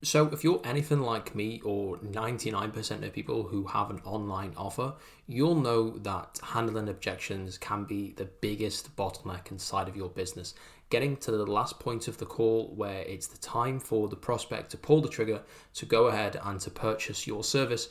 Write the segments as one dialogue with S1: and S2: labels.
S1: So if you're anything like me or 99% of people who have an online offer, you'll know that handling objections can be the biggest bottleneck inside of your business. Getting to the last point of the call where it's the time for the prospect to pull the trigger, to go ahead and to purchase your service,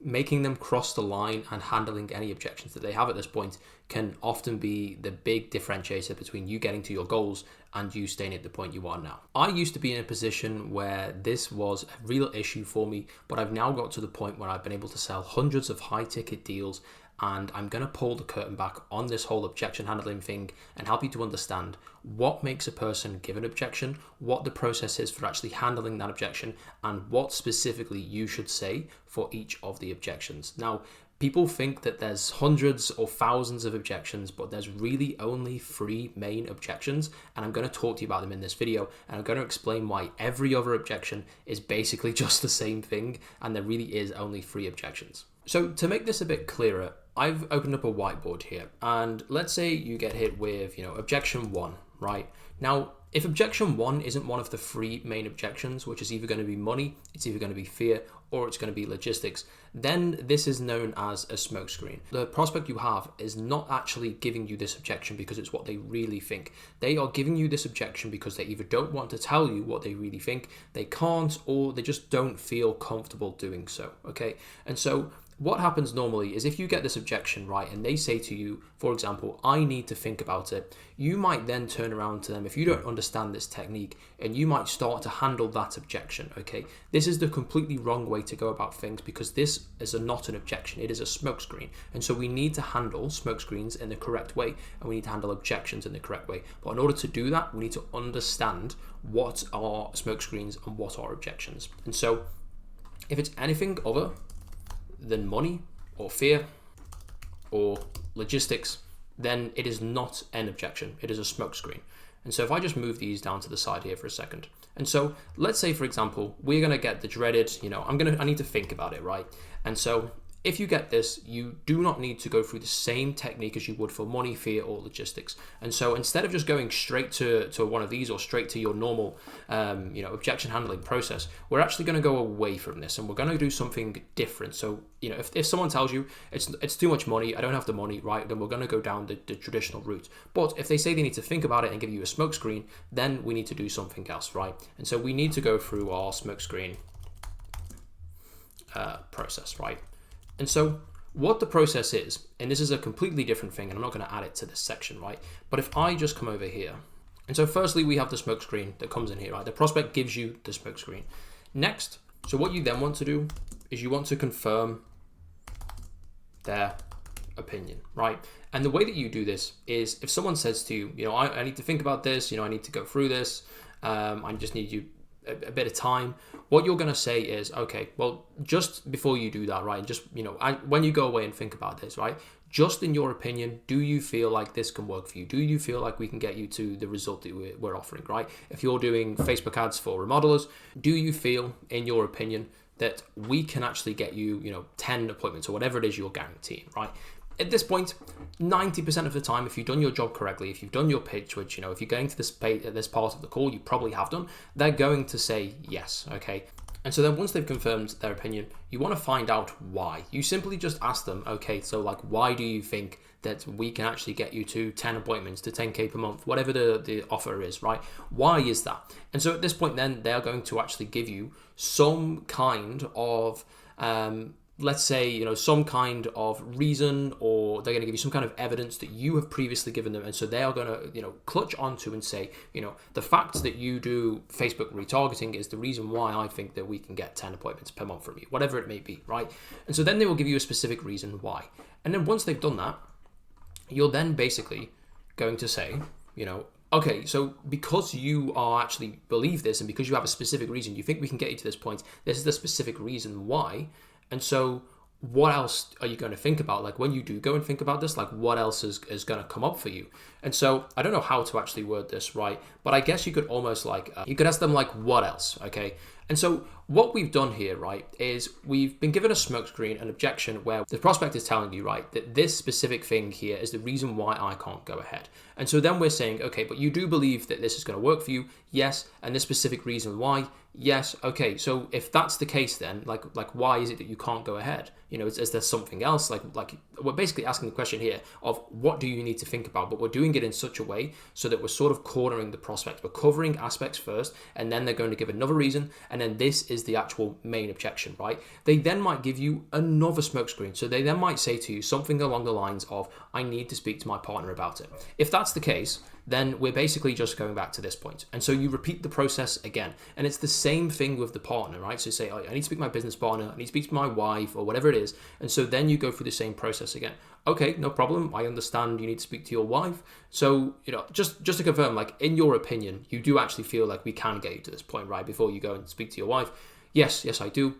S1: making them cross the line and handling any objections that they have at this point can often be the big differentiator between you getting to your goals and you staying at the point you are now. I used to be in a position where this was a real issue for me, but I've now got to the point where I've been able to sell hundreds of high ticket deals, and I'm going to pull the curtain back on this whole objection handling thing and help you to understand what makes a person give an objection, what the process is for actually handling that objection, and what specifically you should say for each of the objections. Now, people think that there's hundreds or thousands of objections, but there's really only 3 main objections, and I'm going to talk to you about them in this video, and I'm going to explain why every other objection is basically just the same thing, and there really is only 3 objections. So to make this a bit clearer, I've opened up a whiteboard here, and let's say you get hit with, objection 1, right? Now, if objection 1 isn't one of the 3 main objections, which is either going to be money, it's either going to be fear, or it's going to be logistics, then this is known as a smokescreen. The prospect you have is not actually giving you this objection because it's what they really think. They are giving you this objection because they either don't want to tell you what they really think, they can't, or they just don't feel comfortable doing so, okay? And so what happens normally is if you get this objection, right, and they say to you, for example, I need to think about it, you might then turn around to them if you don't understand this technique, and you might start to handle that objection, okay? This is the completely wrong way to go about things because this is not an objection, it is a smokescreen. And so we need to handle smokescreens in the correct way, and we need to handle objections in the correct way. But in order to do that, we need to understand what are smokescreens and what are objections. And so if it's anything other than money or fear or logistics, then it is not an objection, it is a smokescreen. And so if I just move these down to the side here for a second, and so let's say, for example, we're going to get the dreaded, I need to think about it, right? And so if you get this, you do not need to go through the same technique as you would for money, fear, or logistics. And so instead of just going straight to one of these or straight to your normal, objection handling process, we're actually going to go away from this and we're going to do something different. So, if someone tells you it's too much money, I don't have the money, right, then we're going to go down the traditional route. But if they say they need to think about it and give you a smokescreen, then we need to do something else, right? And so we need to go through our smokescreen process, right? And so what the process is, and this is a completely different thing, and I'm not going to add it to this section, right? But if I just come over here, and so firstly, we have the smokescreen that comes in here, right? The prospect gives you the smokescreen. Next, so what you then want to do is you want to confirm their opinion, right? And the way that you do this is if someone says to you, I need to think about this, I need to go through this, I just need you a bit of time, what you're going to say is, okay, well, just before you do that, right, just, when you go away and think about this, right, just in your opinion, do you feel like this can work for you? Do you feel like we can get you to the result that we're offering, right? If you're doing Facebook ads for remodelers, do you feel, in your opinion, that we can actually get you, 10 appointments or whatever it is you're guaranteeing, right? At this point, 90% of the time, if you've done your job correctly, if you've done your pitch, which, if you're going to this part of the call, you probably have done, they're going to say yes, okay? And so then once they've confirmed their opinion, you want to find out why. You simply just ask them, okay, so why do you think that we can actually get you to 10 appointments, to 10K per month, whatever the offer is, right? Why is that? And so at this point then, they're going to actually give you some kind of let's say, some kind of reason, or they're going to give you some kind of evidence that you have previously given them. And so they are going to, clutch onto and say, the fact that you do Facebook retargeting is the reason why I think that we can get 10 appointments per month from you, whatever it may be, right? And so then they will give you a specific reason why. And then once they've done that, you're then basically going to say, okay, so because you are actually believe this and because you have a specific reason, you think we can get you to this point, this is the specific reason why. And so what else are you going to think about? When you do go and think about this, what else is going to come up for you? And so I don't know how to actually word this, right? But I guess you could almost you could ask them what else, okay? And so what we've done here, right, is we've been given a smokescreen, an objection where the prospect is telling you, right, that this specific thing here is the reason why I can't go ahead. And so then we're saying, okay, but you do believe that this is going to work for you? Yes. And this specific reason why? Yes. Okay. So if that's the case, then like why is it that you can't go ahead? You know, is there something else? Like we're basically asking the question here of what do you need to think about, but we're doing it in such a way so that we're sort of cornering the prospect. We're covering aspects first, and then they're going to give another reason, and then this is the actual main objection, right? They then might give you another smokescreen. So they then might say to you something along the lines of, I need to speak to my partner about it. If that's the case, then we're basically just going back to this point. And so you repeat the process again. And it's the same thing with the partner, right? So say, oh, I need to speak to my business partner, I need to speak to my wife, or whatever it is. And so then you go through the same process again. Okay, no problem. I understand you need to speak to your wife. So, you know, just to confirm, like in your opinion, you do actually feel like we can get you to this point, right? Before you go and speak to your wife. Yes, I do.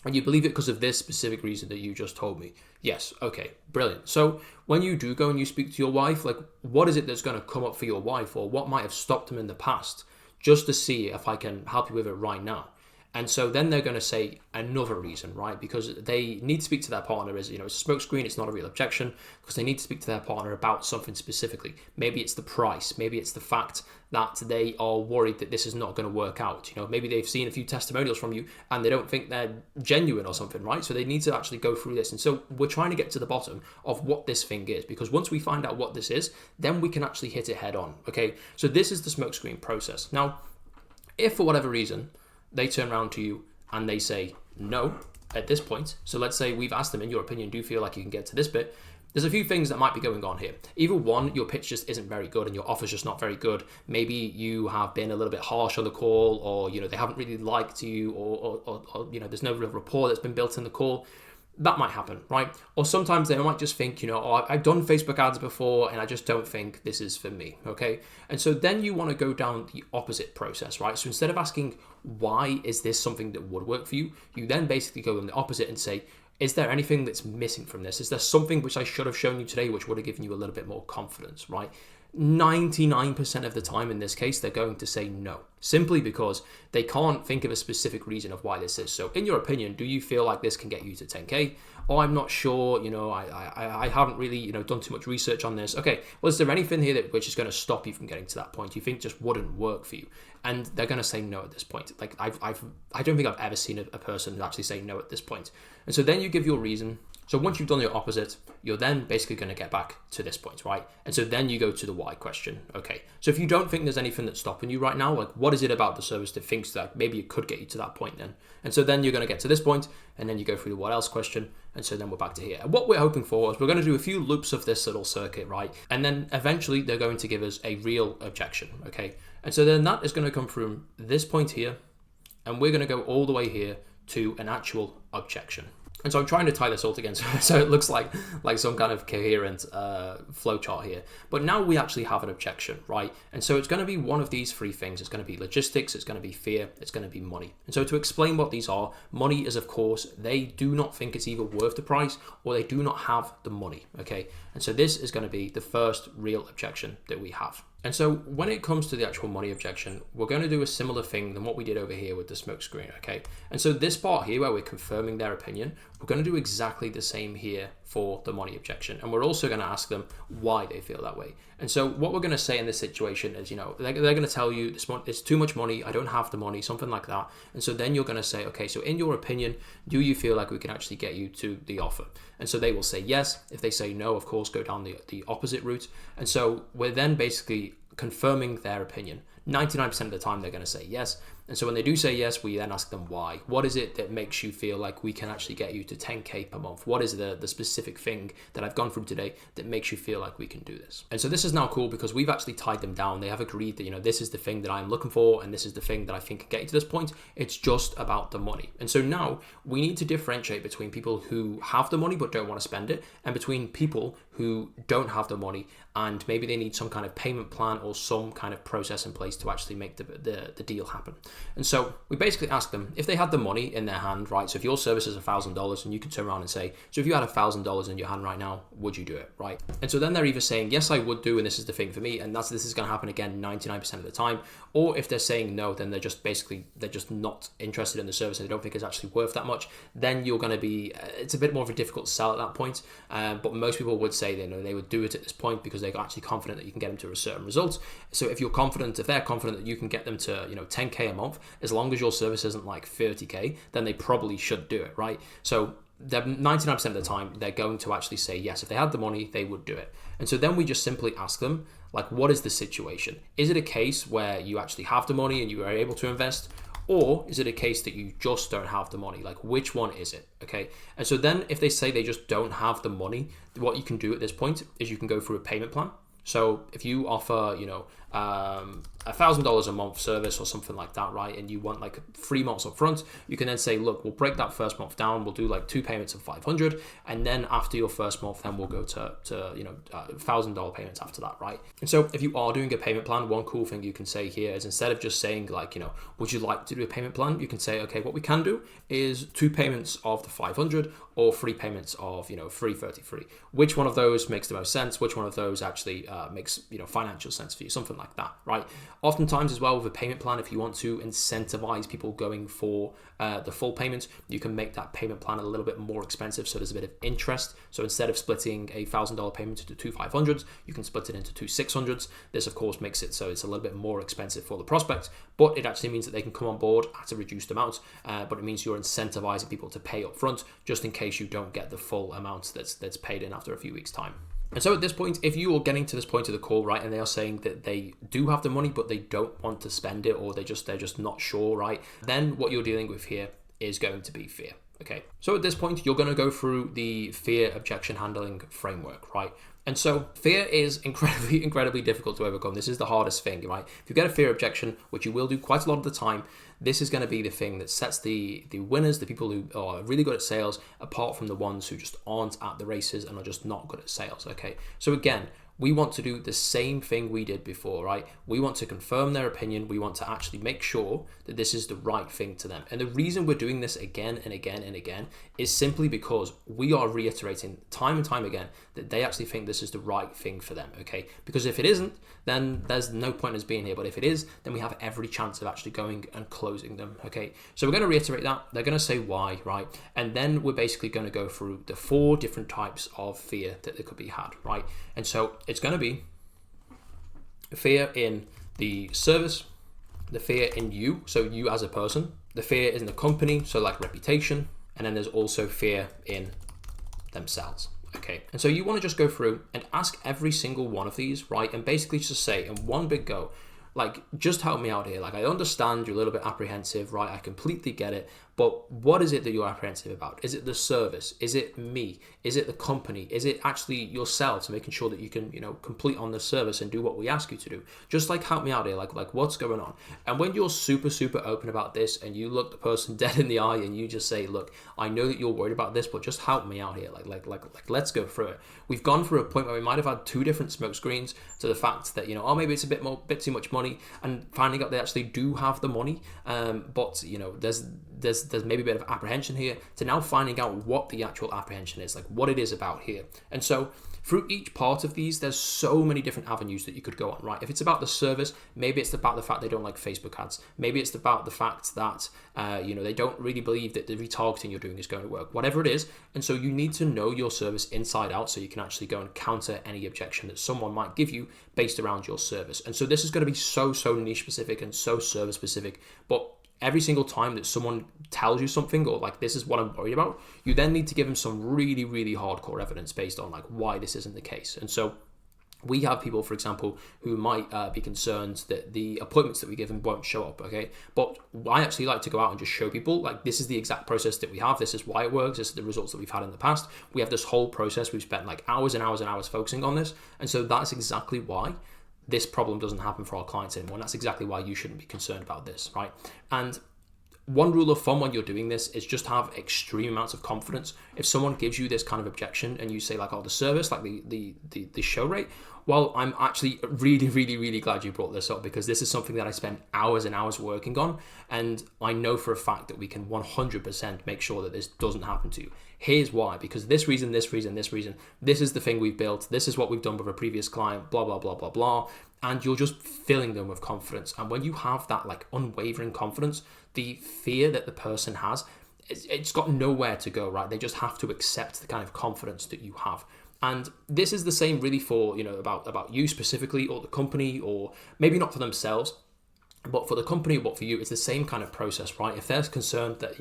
S1: And you believe it because of this specific reason that you just told me. Yes, okay, brilliant. So when you do go and you speak to your wife, like what is it that's going to come up for your wife, or what might have stopped them in the past, just to see if I can help you with it right now? And so then they're going to say another reason, right? Because they need to speak to their partner as, you know, it's a smokescreen, it's not a real objection, because they need to speak to their partner about something specifically. Maybe it's the price, maybe it's the fact that they are worried that this is not going to work out. You know, maybe they've seen a few testimonials from you and they don't think they're genuine or something, right? So they need to actually go through this. And so we're trying to get to the bottom of what this thing is, because once we find out what this is, then we can actually hit it head on, okay? So this is the smokescreen process. Now, if for whatever reason, they turn around to you and they say no at this point. So let's say we've asked them, in your opinion, do you feel like you can get to this bit? There's a few things that might be going on here. Either one, your pitch just isn't very good and your offer's just not very good. Maybe you have been a little bit harsh on the call, or, you know, they haven't really liked you, or you know, there's no real rapport that's been built in the call. That might happen, right? Or sometimes they might just think, you know, oh, I've done Facebook ads before and I just don't think this is for me, okay? And so then you want to go down the opposite process, right? So instead of asking, why is this something that would work for you? You then basically go in the opposite and say, is there anything that's missing from this? Is there something which I should have shown you today which would have given you a little bit more confidence, right? 99% of the time in this case, they're going to say no, simply because they can't think of a specific reason of why this is. So in your opinion, do you feel like this can get you to 10K? Oh, I'm not sure, you know, I haven't really, you know, done too much research on this. Okay, well, is there anything here that which is going to stop you from getting to that point? You think just wouldn't work for you? And they're going to say no at this point. Like I don't think I've ever seen a person actually say no at this point. And so then you give your reason. So once you've done your opposite, you're then basically going to get back to this point, right? And so then you go to the why question. Okay, so if you don't think there's anything that's stopping you right now, like what is it about the service that thinks that maybe it could get you to that point then? And so then you're going to get to this point, and then you go through the what else question, and so then we're back to here. And what we're hoping for is we're going to do a few loops of this little circuit, right? And then eventually they're going to give us a real objection, okay? And so then that is going to come from this point here, and we're going to go all the way here to an actual objection. And so I'm trying to tie this all together so it looks like some kind of coherent flow chart here. But now we actually have an objection, right? And so it's going to be one of these three things. It's going to be logistics, it's going to be fear, it's going to be money. And so to explain what these are, money is, of course, they do not think it's either worth the price or they do not have the money, okay? And so this is going to be the first real objection that we have. And so when it comes to the actual money objection, we're going to do a similar thing than what we did over here with the smoke screen, okay? And so this part here where we're confirming their opinion, we're going to do exactly the same here for the money objection. And we're also going to ask them why they feel that way. And so what we're going to say in this situation is, you know, they're going to tell you it's too much money, I don't have the money, something like that. And so then you're going to say, okay, so in your opinion, do you feel like we can actually get you to the offer? And so they will say yes. If they say no, of course, go down the opposite route. And so we're then basically confirming their opinion. 99% of the time they're going to say yes. And so when they do say yes, we then ask them why. What is it that makes you feel like we can actually get you to 10K per month? What is the specific thing that I've gone through today that makes you feel like we can do this? And so this is now cool because we've actually tied them down. They have agreed that, you know, this is the thing that I'm looking for and this is the thing that I think can get you to this point. It's just about the money. And so now we need to differentiate between people who have the money but don't want to spend it, and between people who don't have the money and maybe they need some kind of payment plan or some kind of process in place to actually make the deal happen. And so we basically ask them if they had the money in their hand, right? So if your service is $1,000 and you could turn around and say, so if you had $1,000 in your hand right now, would you do it, right? And so then they're either saying, yes, I would do, and this is the thing for me, and this is going to happen again 99% of the time. Or if they're saying no, then they're just not interested in the service and they don't think it's actually worth that much. Then you're going to be, it's a bit more of a difficult sell at that point. But most people would say they would do it at this point because they're actually confident that you can get them to a certain result. So if they're confident that you can get them to 10K a month, as long as your service isn't like 30K, then they probably should do it, right? So 99% of the time, they're going to actually say yes. If they had the money, they would do it. And so then we just simply ask them, like, what is the situation? Is it a case where you actually have the money and you are able to invest? Or is it a case that you just don't have the money? Like, which one is it? Okay. And so then if they say they just don't have the money, what you can do at this point is you can go through a payment plan. So if you offer, $1,000 a month service or something like that, right? And you want like 3 months up front, you can then say, look, we'll break that first month down. We'll do like 2 payments of 500. And then after your first month, then we'll go to $1,000 payments after that, right? And so if you are doing a payment plan, one cool thing you can say here is instead of just saying like, would you like to do a payment plan? You can say, okay, what we can do is 2 payments of the 500 or 3 payments of, 333. Which one of those makes the most sense? Which one of those actually makes, financial sense for you? Something like that, right? Oftentimes as well with a payment plan, if you want to incentivize people going for the full payment, you can make that payment plan a little bit more expensive. So there's a bit of interest. So instead of splitting a $1,000 payment into 2 500s, you can split it into 2 600s. This of course makes it so it's a little bit more expensive for the prospect, but it actually means that they can come on board at a reduced amount. But it means you're incentivizing people to pay up front just in case you don't get the full amount that's paid in after a few weeks' time. And so at this point, if you are getting to this point of the call, right, and they are saying that they do have the money, but they don't want to spend it, or they're just not sure, right, then what you're dealing with here is going to be fear. Okay. So at this point, you're going to go through the fear objection handling framework, right? And so fear is incredibly difficult to overcome. This is the hardest thing, right? If you get a fear objection, which you will do quite a lot of the time, this is going to be the thing that sets the winners, the people who are really good at sales, apart from the ones who just aren't at the races and are just not good at sales, okay? So again, we want to do the same thing we did before, right? We want to confirm their opinion. We want to actually make sure that this is the right thing to them. And the reason we're doing this again and again and again is simply because we are reiterating time and time again that they actually think this is the right thing for them, okay? Because if it isn't, then there's no point in us being here. But if it is, then we have every chance of actually going and closing them, okay? So we're going to reiterate that. They're going to say why, right? And then we're basically going to go through the 4 different types of fear that there could be had, right? And so it's going to be fear in the service, the fear in you, so you as a person, the fear is in the company, so like reputation, and then there's also fear in themselves. Okay, and so you want to just go through and ask every single one of these, right? And basically just say in one big go, like, just help me out here. Like, I understand you're a little bit apprehensive, right? I completely get it. But what is it that you're apprehensive about? Is it the service? Is it me? Is it the company? Is it actually yourselves making sure that you can, complete on the service and do what we ask you to do? Just like, help me out here. Like what's going on? And when you're super open about this and you look the person dead in the eye and you just say, look, I know that you're worried about this, but just help me out here. Like let's go through it. We've gone through a point where we might have had 2 different smoke screens to the fact that, maybe it's a bit too much money, and finding out they actually do have the money. But there's maybe a bit of apprehension here, to now finding out what the actual apprehension is, like what it is about here. And so through each part of these, there's so many different avenues that you could go on, right? If it's about the service, maybe it's about the fact they don't like Facebook ads. Maybe it's about the fact that, they don't really believe that the retargeting you're doing is going to work, whatever it is. And so you need to know your service inside out so you can actually go and counter any objection that someone might give you based around your service. And so this is going to be so niche specific and so service specific, but every single time that someone tells you something, or like, this is what I'm worried about, you then need to give them some really hardcore evidence based on like why this isn't the case. And so we have people, for example, who might be concerned that the appointments that we give them won't show up, okay? But I actually like to go out and just show people, like, this is the exact process that we have. This is why it works. This is the results that we've had in the past. We have this whole process. We've spent like hours and hours focusing on this. And so that's exactly why this problem doesn't happen for our clients anymore. And that's exactly why you shouldn't be concerned about this, right? And one rule of thumb when you're doing this is just have extreme amounts of confidence. If someone gives you this kind of objection and you say like, oh, the service, like the show rate, well, I'm actually really, really, really glad you brought this up, because this is something that I spend hours and hours working on. And I know for a fact that we can 100% make sure that this doesn't happen to you. Here's why: because this reason, this is the thing we've built. This is what we've done with a previous client, blah, blah, blah, blah, blah. And you're just filling them with confidence. And when you have that like unwavering confidence, the fear that the person has, it's got nowhere to go, right? They just have to accept the kind of confidence that you have. And this is the same really for, about you specifically, or the company, or maybe not for themselves, but for the company, but for you, it's the same kind of process, right? If they're concerned that,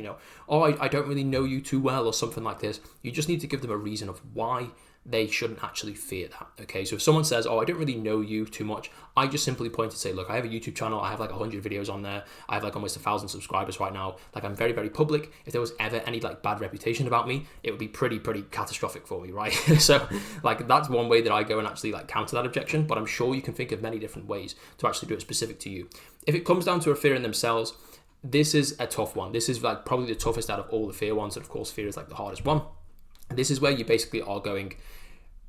S1: I don't really know you too well or something like this, you just need to give them a reason of why they shouldn't actually fear that, okay? So if someone says, I don't really know you too much, I just simply point and say, look, I have a YouTube channel, I have like 100 videos on there, I have like almost 1,000 subscribers right now, like I'm very, very public. If there was ever any like bad reputation about me, it would be pretty catastrophic for me, right? So like that's one way that I go and actually like counter that objection, but I'm sure you can think of many different ways to actually do it specific to you. If it comes down to a fear in themselves, this is a tough one. This is like probably the toughest out of all the fear ones, and of course fear is like the hardest one. This is where you basically are going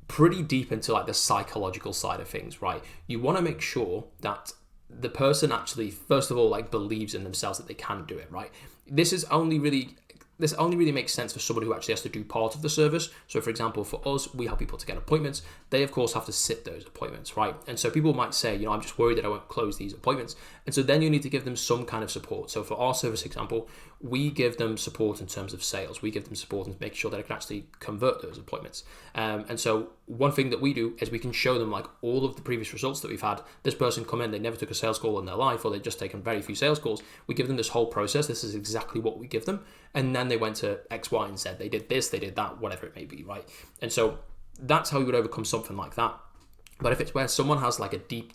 S1: pretty deep into like the psychological side of things, right? You want to make sure that the person actually, first of all, like believes in themselves that they can do it, right? This only really makes sense for somebody who actually has to do part of the service. So for example, for us, we help people to get appointments. They of course have to sit those appointments, right? And so people might say, I'm just worried that I won't close these appointments. And so then you need to give them some kind of support. So for our service example, we give them support in terms of sales. We give them support in making sure that I can actually convert those appointments. And so one thing that we do is we can show them like all of the previous results that we've had. This person come in, they never took a sales call in their life, or they've just taken very few sales calls. We give them this whole process. This is exactly what we give them. And then they went to X, Y, and Z. They did this, they did that, whatever it may be, right? And so that's how you would overcome something like that. But if it's where someone has like a deep,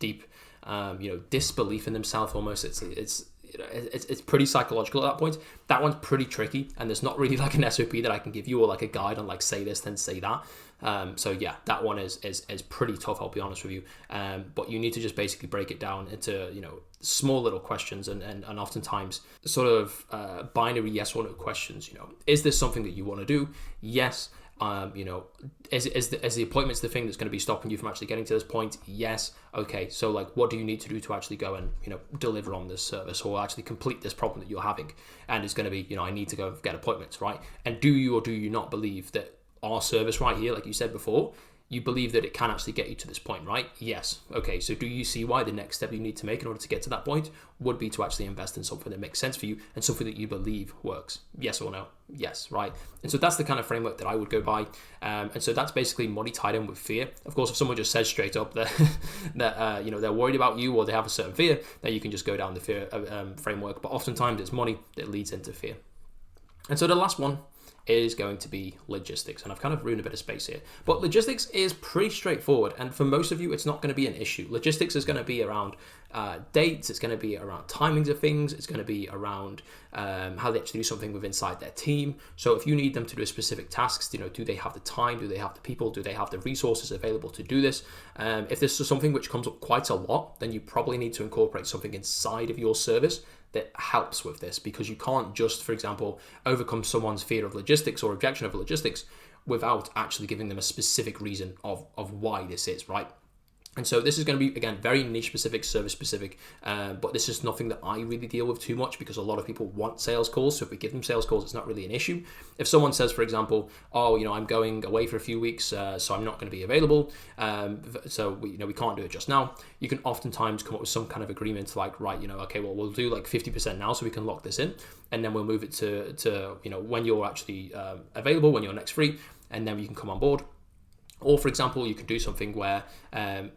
S1: disbelief in themselves, almost, it's pretty psychological at that point. That one's pretty tricky, and there's not really like an SOP that I can give you, or like a guide on like say this then say that. So yeah, that one is pretty tough, I'll be honest with you. But you need to just basically break it down into small little questions, and oftentimes sort of binary yes or no questions. Is this something that you want to do? Yes. Is the appointments the thing that's going to be stopping you from actually getting to this point? Yes. Okay, so like what do you need to do to actually go and deliver on this service, or actually complete this problem that you're having? And it's going to be I need to go get appointments, right? And do you or do you not believe that our service right here, like you said before, you believe that it can actually get you to this point, right? Yes. Okay, so do you see why the next step you need to make in order to get to that point would be to actually invest in something that makes sense for you and something that you believe works? Yes or no? Yes, right? And so that's the kind of framework that I would go by. And so that's basically money tied in with fear. Of course, if someone just says straight up that they're worried about you, or they have a certain fear, then you can just go down the fear framework. But oftentimes it's money that leads into fear. And so the last one is going to be logistics, and I've kind of ruined a bit of space here, but logistics is pretty straightforward, and for most of you it's not going to be an issue. Logistics is going to be around dates, it's going to be around timings of things, it's going to be around how they actually do something with inside their team. So if you need them to do specific tasks, do they have the time, do they have the people, do they have the resources available to do this? If this is something which comes up quite a lot, then you probably need to incorporate something inside of your service that helps with this, because you can't just, for example, overcome someone's fear of logistics or objection of logistics without actually giving them a specific reason of why this is, right? And so this is going to be, again, very niche specific, service specific, but this is nothing that I really deal with too much, because a lot of people want sales calls. So if we give them sales calls, it's not really an issue. If someone says, for example, I'm going away for a few weeks, so I'm not going to be available, so we can't do it just now, you can oftentimes come up with some kind of agreement like, right, okay, well, we'll do like 50% now so we can lock this in, and then we'll move it to when you're actually available, when you're next free, and then you can come on board. Or for example, you could do something where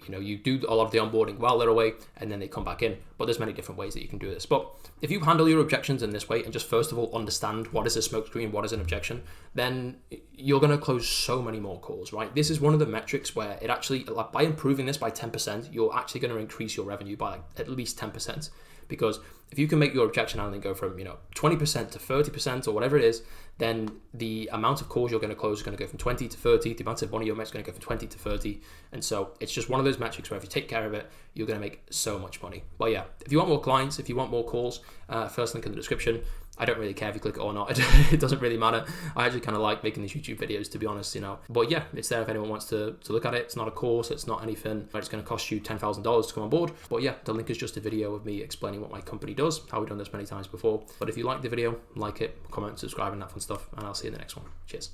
S1: you do a lot of the onboarding while they're away, and then they come back in. But there's many different ways that you can do this. But if you handle your objections in this way, and just first of all understand what is a smokescreen, what is an objection, then you're going to close so many more calls, right? This is one of the metrics where it actually, by improving this by 10%, you're actually going to increase your revenue by at least 10%. Because if you can make your objection handling go from 20% to 30% or whatever it is, then the amount of calls you're going to close is going to go from 20 to 30. The amount of money you're making is going to go from 20 to 30. And so it's just one of those metrics where if you take care of it, you're going to make so much money. Well, yeah, if you want more clients, if you want more calls, first link in the description. I don't really care if you click it or not. It doesn't really matter. I actually kind of like making these YouTube videos, to be honest, you know. But yeah, it's there if anyone wants to look at it. It's not a course. It's not anything. It's going to cost you $10,000 to come on board. But yeah, the link is just a video of me explaining what my company does, how we've done this many times before. But if you like the video, like it, comment, subscribe, and that fun stuff. And I'll see you in the next one. Cheers.